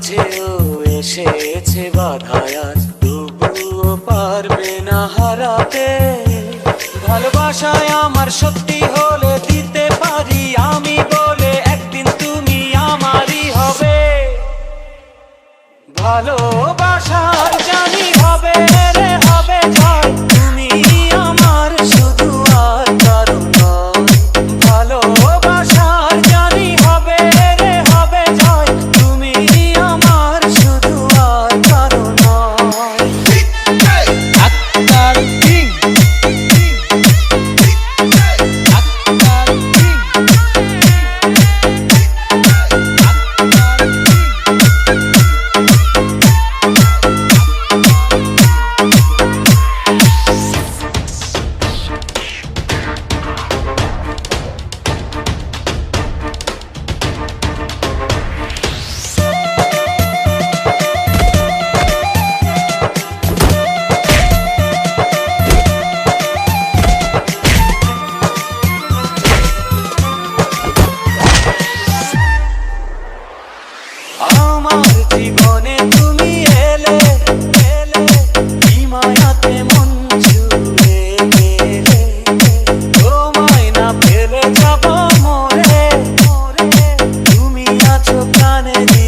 মাঝেও এসেছে বাধায়, আজ তবুও পারবে না হারাতে। ভালোবাসায় আমার সত্যি হলে দিতে পারি আমি বলে, একদিন তুমি আমারই হবে। ভালোবাসার জানি হবে রে হবে জয়, তুমি আমার শুধু আর কারো নয়। ভালোবাসার জানি হবে রে হবে জয়, তুমি আমার শুধু আর কারো নয়। আক্তার কিং, আক্তার কিং, আমার জীবনে তুমি এলে এলে, কি মায়াতে মন ছুঁয়ে গেলে। তোমায় না পেলে যাব মরে মরে, তুমি আছো প্রাণে।